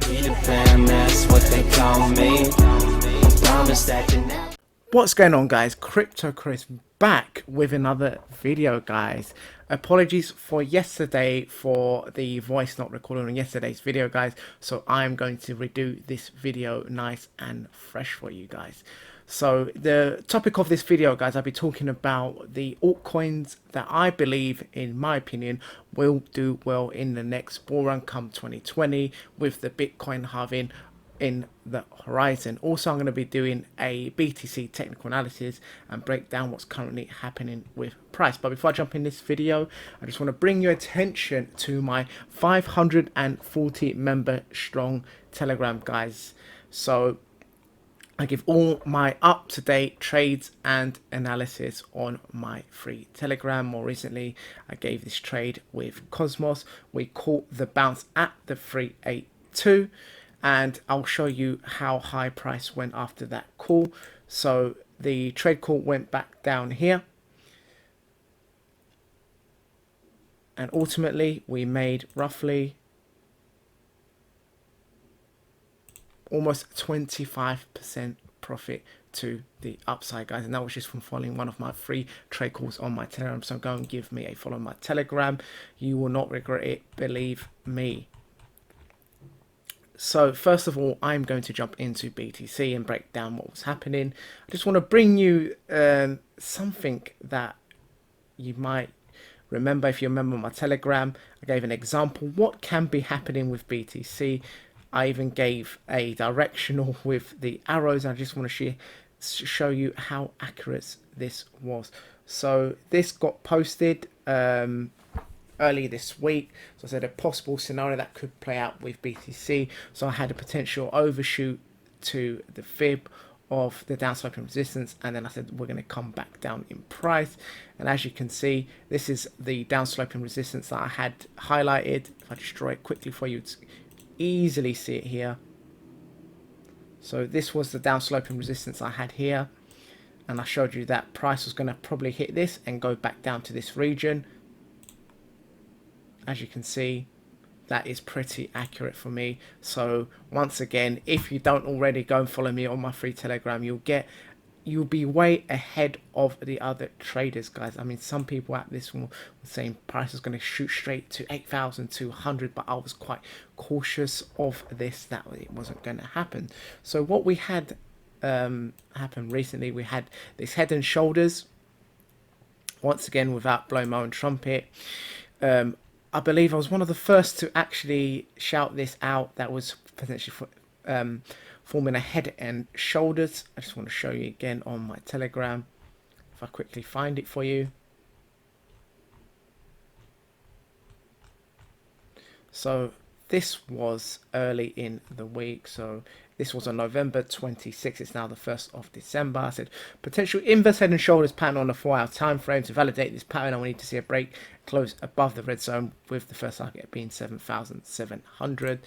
Peter Pan, that's what they call me. Promise that you never. What's going on, guys? Crypto Chris back with another video, guys. Apologies for yesterday for the voice not recorded on yesterday's video, guys. So I'm going to redo this video nice and fresh for you guys. So the topic of this video, guys, I'll be talking about the altcoins that I believe, in my opinion, will do well in the next bull run come 2020 with the Bitcoin halving in the horizon. Also, I'm going to be doing a BTC technical analysis and break down what's currently happening with price. But before I jump in this video, I just want to bring your attention to my 540 member strong Telegram, guys. So I give all my up-to-date trades and analysis on my free Telegram. More recently, I gave this trade with Cosmos. We caught the bounce at the 382. And I'll show you how high price went after that call. So the trade call went back down here. And ultimately, we made roughly almost 25% profit to the upside, guys, and that was just from following one of my free trade calls on my Telegram. So go and give me a follow on my Telegram. You will not regret it, believe me. So first of all, I'm going to jump into BTC and break down what was happening. I just want to bring you something that you might remember. If you remember my Telegram, I gave an example what can be happening with BTC. I even gave a directional with the arrows. I just want to show you how accurate this was. So this got posted early this week. So I said a possible scenario that could play out with BTC. So I had a potential overshoot to the fib of the downsloping resistance, and then I said we're going to come back down in price. And as you can see, this is the downsloping resistance that I had highlighted. If I just draw it quickly for you, easily see it here. So this was the downsloping resistance I had here, and I showed you that price was going to probably hit this and go back down to this region. As you can see, that is pretty accurate for me. So once again, if you don't already, go and follow me on my free Telegram. You'll be way ahead of the other traders, guys. I mean, some people at this one were saying price is going to shoot straight to 8,200, but I was quite cautious of this, that it wasn't going to happen. So what we had happen recently, we had this head and shoulders. Once again, without blowing my own trumpet, I believe I was one of the first to actually shout this out. That was potentially forming a head and shoulders. I just want to show you again on my Telegram. If I quickly find it for you. So this was early in the week. So this was on November 26th. It's now the 1st of December. I said potential inverse head and shoulders pattern on a 4-hour time frame. To validate this pattern, I will need to see a break close above the red zone, with the first target being 7,700.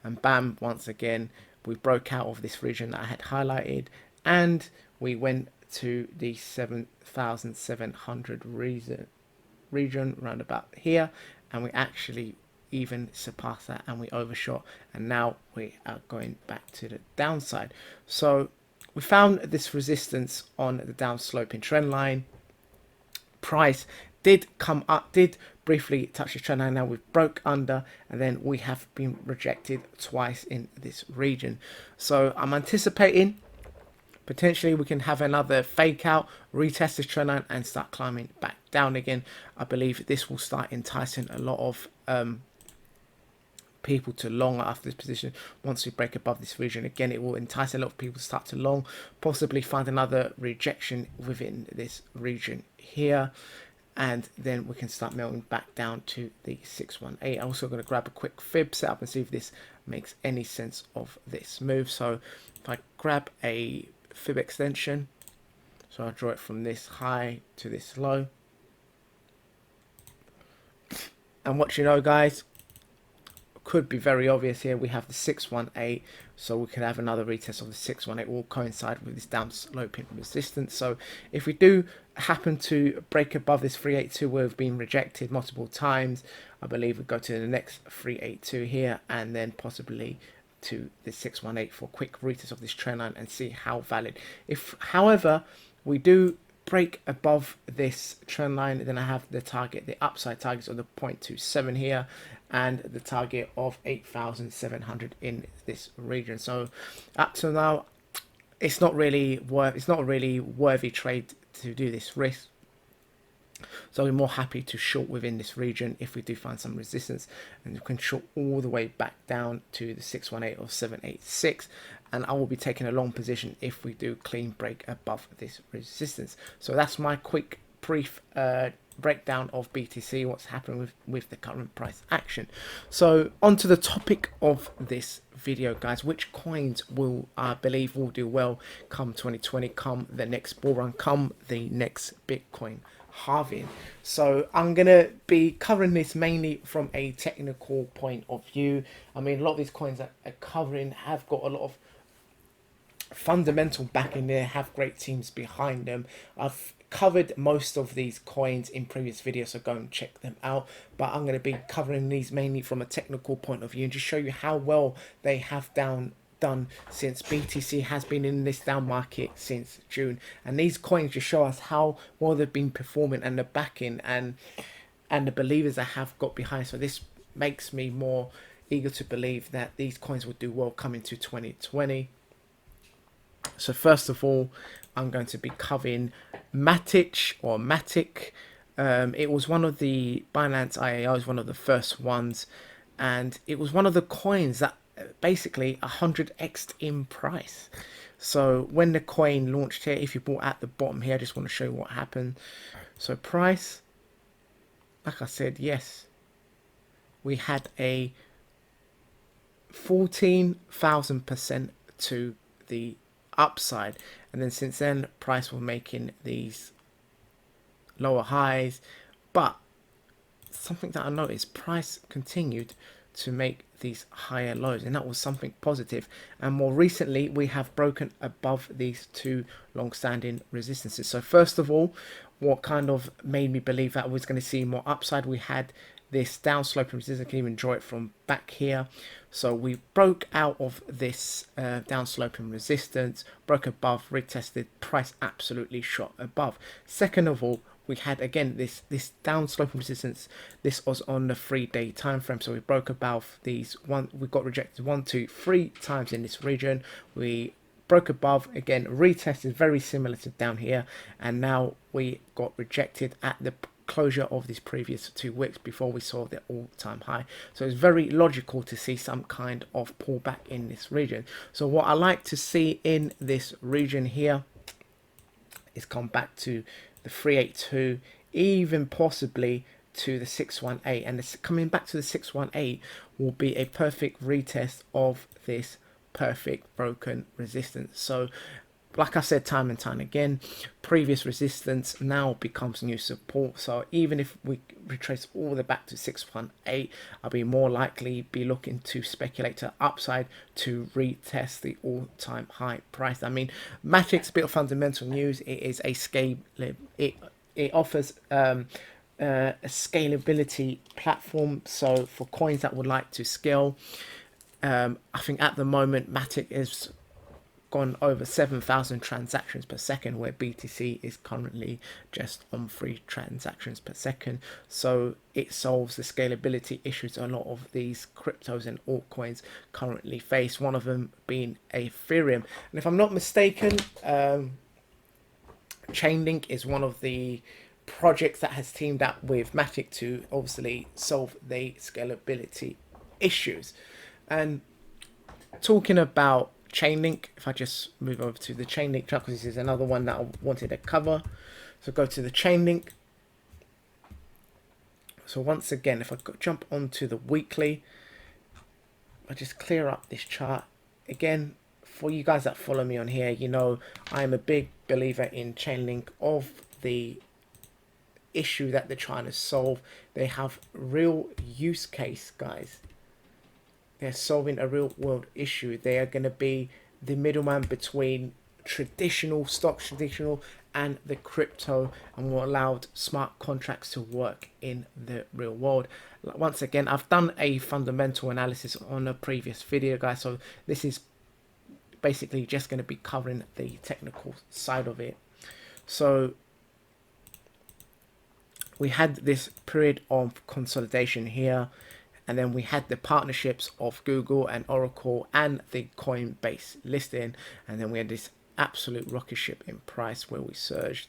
And bam, once again, we broke out of this region that I had highlighted, and we went to the 7,700 region round about here, and we actually even surpassed that, and we overshot, and now we are going back to the downside. So we found this resistance on the down sloping trend line. Price did come up, did briefly touch the trend line. Now we've broke under, and then we have been rejected twice in this region. So I'm anticipating potentially we can have another fake out, retest this trend line, and start climbing back down again. I believe this will start enticing a lot of people to long after this position. Once we break above this region again, it will entice a lot of people to start to long, possibly find another rejection within this region here, and then we can start melting back down to the 618. I'm also going to grab a quick fib setup and see if this makes any sense of this move. So if I grab a fib extension, so I draw it from this high to this low, and what you know, guys, could be very obvious here. We have the 618, so we could have another retest of the 618. Will coincide with this down sloping resistance. So if we do happen to break above this 382, where we've been rejected multiple times, I believe we go to the next 382 here, and then possibly to the 618 for a quick retest of this trend line and see how valid. If, however, we do break above this trend line, then I have the target, the upside targets of the 0.27 here, and the target of 8,700 in this region. So up to now, it's not really worthy trade to do this risk. So we're more happy to short within this region if we do find some resistance, and you can short all the way back down to the 618 or 786, and I will be taking a long position if we do clean break above this resistance. So that's my quick brief breakdown of BTC, what's happening with the current price action. So onto the topic of this video, guys, which coins will I believe will do well come 2020, come the next bull run, come the next Bitcoin halving. So I'm gonna be covering this mainly from a technical point of view. I mean, a lot of these coins that are covering have got a lot of fundamental backing there, have great teams behind them. I've covered most of these coins in previous videos, so go and check them out, but I'm going to be covering these mainly from a technical point of view and just show you how well they have done since BTC has been in this down market since June. And these coins just show us how well they've been performing, and the backing and the believers that have got behind. So this makes me more eager to believe that these coins will do well coming to 2020. So first of all, I'm going to be covering matic or matic. It was one of the Binance IAOs, one of the first ones, and it was one of the coins that basically 100x'd in price. So when the coin launched here, if you bought at the bottom here, I just want to show you what happened. So price, like I said, yes, we had a 14,000% to the upside, and then since then price was making these lower highs, but something that I noticed, price continued to make these higher lows, and that was something positive. And more recently we have broken above these two long-standing resistances. So first of all, what kind of made me believe that I was going to see more upside, we had this downsloping resistance. I can even draw it from back here. So we broke out of this downsloping resistance, broke above, retested, price absolutely shot above. Second of all, we had again this downsloping resistance. This was on the 3-day time frame. So we broke above these we got rejected 1, 2, 3 times in this region. We broke above again, retested very similar to down here, and now we got rejected at the closure of these previous 2 weeks before we saw the all-time high. So it's very logical to see some kind of pullback in this region. So what I like to see in this region here is come back to the 382, even possibly to the 618, and this coming back to the 618 will be a perfect retest of this perfect broken resistance. So like I said time and time again, previous resistance now becomes new support. So even if we retrace all the way back to 618, I'll be more likely be looking to speculate to upside to retest the all-time high price. I mean, matic's a bit of fundamental news. It is a scale. It offers a scalability platform. So for coins that would like to scale, I think at the moment matic is gone over 7,000 transactions per second, where BTC is currently just on 3 transactions per second. So it solves the scalability issues a lot of these cryptos and altcoins currently face, one of them being Ethereum. And if I'm not mistaken, Chainlink is one of the projects that has teamed up with matic to obviously solve the scalability issues. And talking about Chainlink, if I just move over to the Chainlink chart, because this is another one that I wanted to cover. So go to the Chainlink. So once again, if I jump onto the weekly, I just clear up this chart again. For you guys that follow me on here, you know I am a big believer in Chainlink, of the issue that they're trying to solve. They have real use case, guys. They're solving a real world issue. They are going to be the middleman between traditional stocks, and the crypto, and what allowed smart contracts to work in the real world. Once again, I've done a fundamental analysis on a previous video, guys, so this is basically just going to be covering the technical side of it. So we had this period of consolidation here, and then we had the partnerships of Google and Oracle and the Coinbase listing, and then we had this absolute rocket ship in price where we surged,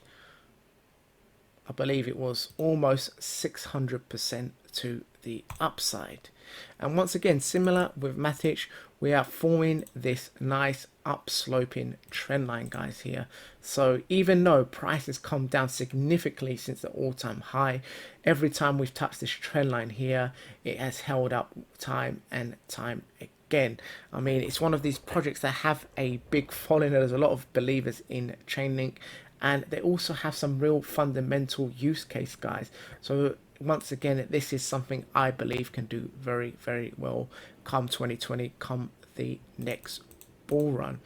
I believe it was almost 600% to the upside. And once again, similar with matic, we are forming this nice upsloping trend line, guys, here. So even though price has come down significantly since the all-time high, every time we've touched this trend line here, it has held up time and time again. I mean, it's one of these projects that have a big following. There's a lot of believers in chainlink, and they also have some real fundamental use case, guys. So once again, this is something I believe can do very, very well come 2020, come the next bull run.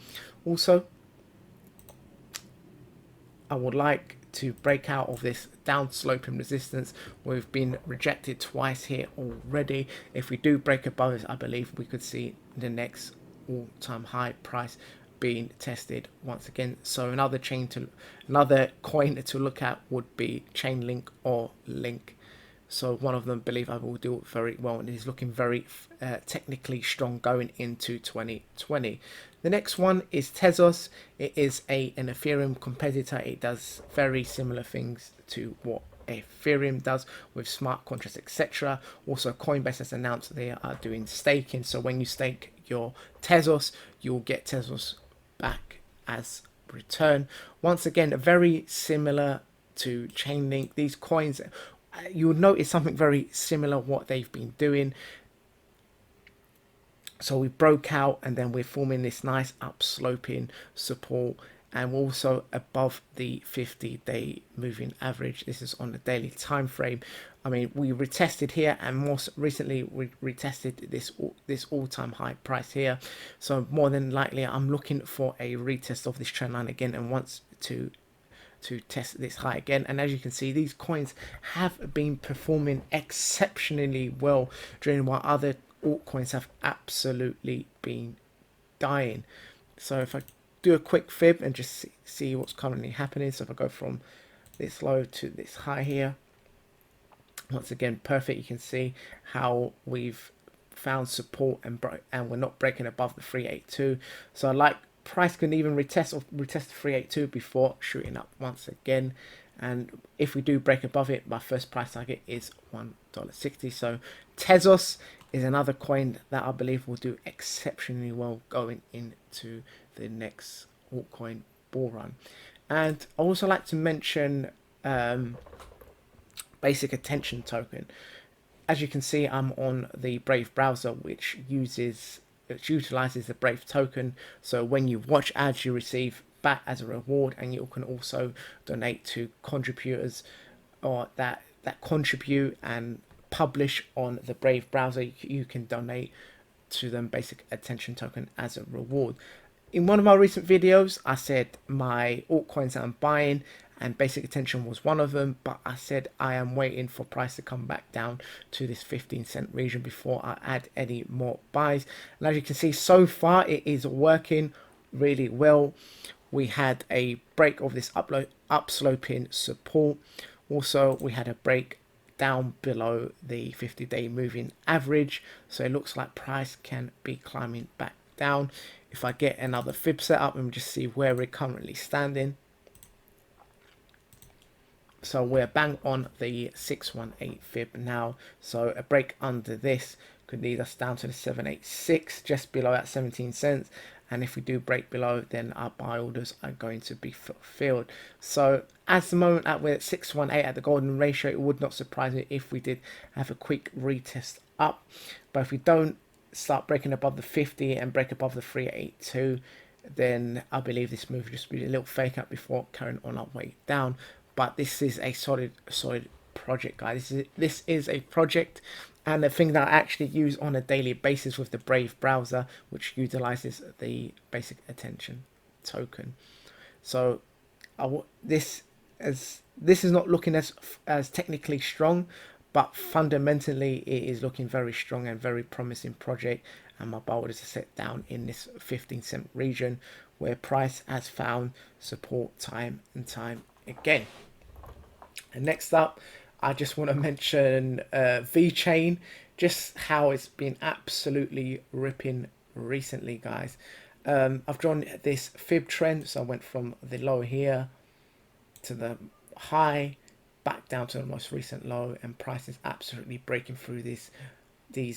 Also, I would like to break out of this down sloping resistance. We've been rejected twice here already. If we do break above it, I believe we could see the next all-time high price being tested once again. So another coin to look at would be Chainlink or Link. So one of them, believe I, will do very well, and is looking very technically strong going into 2020. The next one is Tezos. It is an Ethereum competitor. It does very similar things to what Ethereum does with smart contracts, etc. Also, Coinbase has announced they are doing staking. So when you stake your Tezos, you'll get Tezos back as return. Once again, very similar to Chainlink. These coins, you'll notice something very similar what they've been doing. So we broke out, and then we're forming this nice upsloping support, and we're also above the 50-day moving average. This is on the daily time frame. I mean, we retested here, and most recently we retested this all-time high price here. So more than likely, I'm looking for a retest of this trend line again, and wants to test this high again. And as you can see, these coins have been performing exceptionally well during while other altcoins have absolutely been dying. So if I do a quick fib and just see what's currently happening, so if I go from this low to this high here, once again, perfect. You can see how we've found support and we're not breaking above the 382. So I like price can even retest the 382 before shooting up once again. And if we do break above it, my first price target is $1.60. So Tezos is another coin that I believe will do exceptionally well going into the next altcoin bull run. And I also like to mention basic attention token. As you can see, I'm on the Brave browser, which utilizes the Brave token. So when you watch ads, you receive back as a reward, and you can also donate to contributors or that contribute and publish on the Brave browser. You can donate to them basic attention token as a reward. In one of my recent videos, I said my altcoins that I'm buying, and basic attention was one of them, but I said I am waiting for price to come back down to this 15-cent region before I add any more buys. And as you can see, so far it is working really well. We had a break of this upsloping support. Also, we had a break down below the 50-day moving average, so it looks like price can be climbing back down. If I get another fib set up and just see where we're currently standing, so we're bang on the 618 fib now. So a break under this could lead us down to the 786, just below at 17 cents. And if we do break below, then our buy orders are going to be fulfilled. So at the moment we're at 618 at the golden ratio, it would not surprise me if we did have a quick retest up. But if we don't start breaking above the 50 and break above the 382, then I believe this move will just be a little fake up before carrying on our way down. But this is a solid project, guys. This is a project and a thing that I actually use on a daily basis with the Brave browser, which utilizes the basic attention token. So this is not looking as technically strong, but fundamentally it is looking very strong and very promising project. And my buy is set down in this 15-cent region where price has found support time and time again. And next up, I just want to mention VeChain, just how it's been absolutely ripping recently, guys. I've drawn this fib trend, so I went from the low here to the high, back down to the most recent low, and price is absolutely breaking through these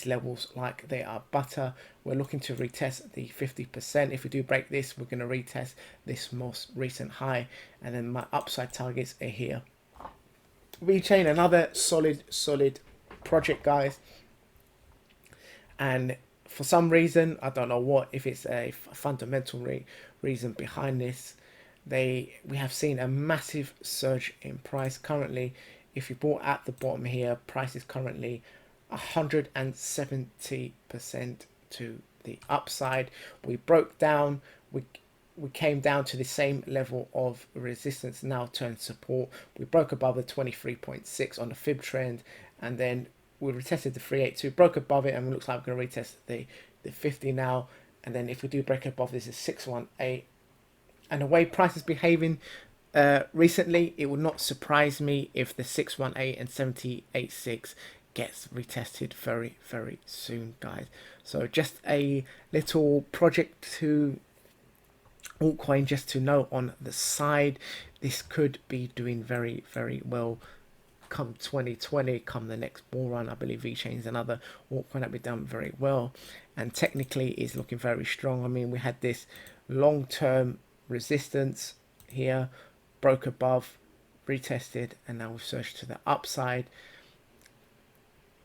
levels like they are butter. We're looking to retest the 50%. If we do break this, we're going to retest this most recent high, and then my upside targets are here. VeChain, another solid project, guys, and for some reason, I don't know what, if it's a fundamental reason behind this, we have seen a massive surge in price. Currently, if you bought at the bottom here, price is currently 170% to the upside. We broke down, we came down to the same level of resistance, now turned support. We broke above the 23.6 on the fib trend, and then we retested the 382, broke above it, and it looks like we're going to retest the 50 now. And then if we do break above this is 618. And the way price is behaving recently, it would not surprise me if the 618 and 786 gets retested very, very soon, guys. So just a little project to altcoin just to know on the side. This could be doing very, very well come 2020, come the next bull run. I believe VeChain is another altcoin that we've done very well, and technically is looking very strong. I mean, we had this long-term resistance here, broke above, retested, and now we've surged to the upside.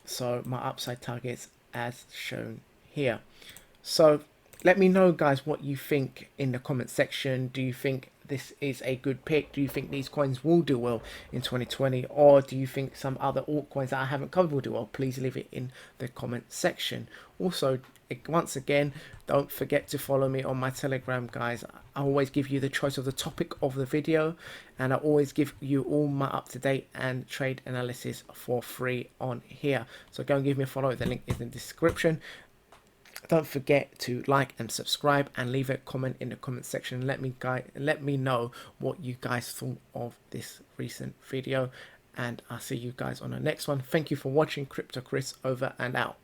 So my upside targets as shown here. So let me know, guys, what you think in the comment section. Do you think this is a good pick? Do you think these coins will do well in 2020? Or do you think some other altcoins that I haven't covered will do well? Please leave it in the comment section. Also, once again, don't forget to follow me on my Telegram, guys. I always give you the choice of the topic of the video, and I always give you all my up-to-date and trade analysis for free on here. So go and give me a follow. The link is in the description. Don't forget to like and subscribe, and leave a comment in the comment section. Let me know what you guys thought of this recent video, and I'll see you guys on the next one. Thank you for watching. Crypto Chris over and out.